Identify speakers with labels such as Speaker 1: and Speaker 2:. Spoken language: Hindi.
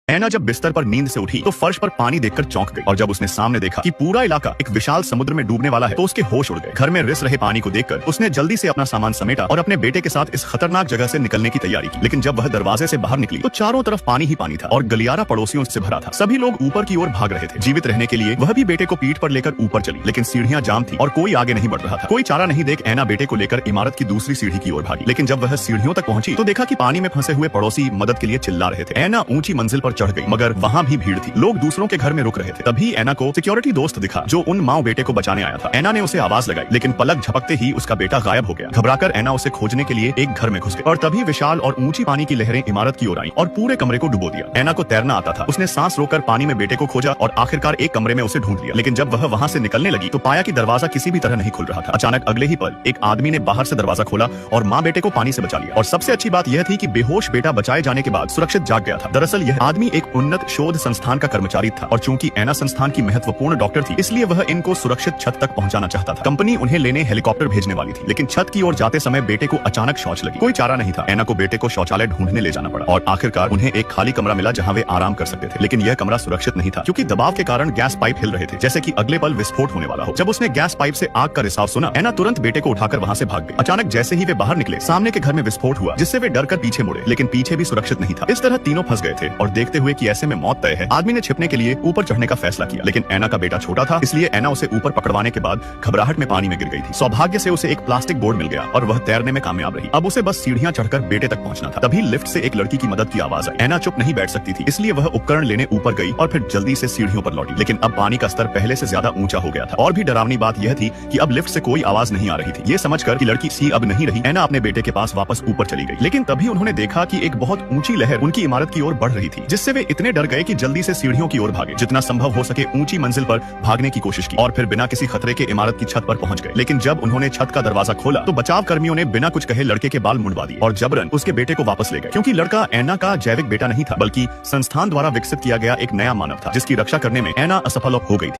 Speaker 1: ऐना जब बिस्तर पर नींद से उठी तो फर्श पर पानी देखकर चौंक गई और जब उसने सामने देखा कि पूरा इलाका एक विशाल समुद्र में डूबने वाला है तो उसके होश उड़ गए। घर में रिस रहे पानी को देखकर उसने जल्दी से अपना सामान समेटा और अपने बेटे के साथ इस खतरनाक जगह से निकलने की तैयारी की। लेकिन जब वह दरवाजे से बाहर निकली तो चारों तरफ पानी ही पानी था और गलियारा पड़ोसियों से भरा था। सभी लोग ऊपर की ओर भाग रहे थे। जीवित रहने के लिए वह भी बेटे को पीठ पर लेकर ऊपर चली, लेकिन सीढ़ियां जाम थी और कोई आगे नहीं बढ़ रहा था। कोई चारा नहीं देख ऐना बेटे को लेकर इमारत की दूसरी सीढ़ी की ओर भागी, लेकिन जब वह सीढ़ियों तक पहुंची तो देखा कि पानी में फंसे हुए पड़ोसी मदद के लिए चिल्ला रहे थे। ऐना ऊंची मंजिल पर चढ़ गई, मगर वहां भी भीड़ थी। लोग दूसरों के घर में रुक रहे थे। तभी ऐना को सिक्योरिटी दोस्त दिखा जो उन माँ बेटे को बचाने आया था। ऐना ने उसे आवाज लगाई, लेकिन पलक झपकते ही उसका बेटा गायब हो गया। घबराकर ऐना उसे खोजने के लिए एक घर में घुस गई और तभी विशाल और ऊंची पानी की लहरें इमारत की ओर आईं और पूरे कमरे को डुबो दिया। ऐना को तैरना आता था। उसने सांस रोककर पानी में बेटे को खोजा और आखिरकार एक कमरे में उसे ढूंढ लिया। लेकिन जब वह वहां से निकलने लगी तो पाया कि दरवाजा किसी भी तरह नहीं खुल रहा था। अचानक अगले ही पल एक आदमी ने बाहर से दरवाजा खोला और माँ बेटे को पानी से बचा लिया। और सबसे अच्छी बात यह थी कि बेहोश बेटा बचाए जाने के बाद सुरक्षित जाग गया था। दरअसल यह आदमी एक उन्नत शोध संस्थान का कर्मचारी था और चूंकि ऐना संस्थान की महत्वपूर्ण डॉक्टर थी इसलिए वह इनको सुरक्षित छत तक पहुंचाना चाहता था। कंपनी उन्हें लेने हेलीकॉप्टर भेजने वाली थी, लेकिन छत की ओर जाते समय बेटे को अचानक शौच लगी। कोई चारा नहीं था। ऐना को बेटे को शौचालय ढूंढने ले जाना पड़ा और आखिरकार उन्हें एक खाली कमरा मिला जहां वे आराम कर सकते थे। लेकिन यह कमरा सुरक्षित नहीं था क्योंकि दबाव के कारण गैस पाइप हिल रहे थे, जैसे कि अगले पल विस्फोट होने वाला हो। जब उसने गैस पाइप से आग का रिसाव सुना, ऐना तुरंत बेटे को उठाकर वहां से भाग गई। अचानक जैसे ही वे बाहर निकले सामने के घर में विस्फोट हुआ, जिससे वे डरकर पीछे मुड़े, लेकिन पीछे भी सुरक्षित नहीं था। इस तरह तीनों फंस गए थे और देखते हुए कि ऐसे में मौत तय है, आदमी ने छिपने के लिए ऊपर चढ़ने का फैसला किया। लेकिन ऐना का बेटा छोटा था, इसलिए ऐना उसे ऊपर पकड़वाने के बाद घबराहट में पानी में गिर गई थी। सौभाग्य से उसे एक प्लास्टिक बोर्ड मिल गया और वह तैरने में कामयाब रही। अब उसे बस सीढ़ियां चढ़कर बेटे तक पहुंचना था। तभी लिफ्ट से एक लड़की की मदद की आवाज आई। ऐना चुप नहीं बैठ सकती थी, इसलिए वह उपकरण लेने ऊपर गई और फिर जल्दी से सीढ़ियों पर लौटी। लेकिन अब पानी का स्तर पहले से ज्यादा ऊंचा हो गया था। और भी डरावनी बात यह थी कि अब लिफ्ट से कोई आवाज नहीं आ रही थी। ये समझकर कि लड़की सी अब नहीं रही, ऐना अपने बेटे के पास वापस ऊपर चली गई। लेकिन तभी उन्होंने देखा कि एक बहुत ऊंची लहर उनकी इमारत की ओर बढ़ रही थी, जिससे वे इतने डर गए कि जल्दी से सीढ़ियों की ओर भागे। जितना संभव हो सके ऊंची मंजिल पर भागने की कोशिश की और फिर बिना किसी खतरे के इमारत की छत पर पहुंच गए। लेकिन जब उन्होंने छत का दरवाजा खोला तो बचाव कर्मियों ने बिना कुछ कहे लड़के के बाल मुंडवा दिए और जबरन उसके बेटे को वापस ले गए, क्योंकि लड़का ऐना का जैविक बेटा नहीं था बल्कि संस्थान द्वारा विकसित किया गया एक नया मानव था, जिसकी रक्षा करने में ऐना असफल हो गई थी।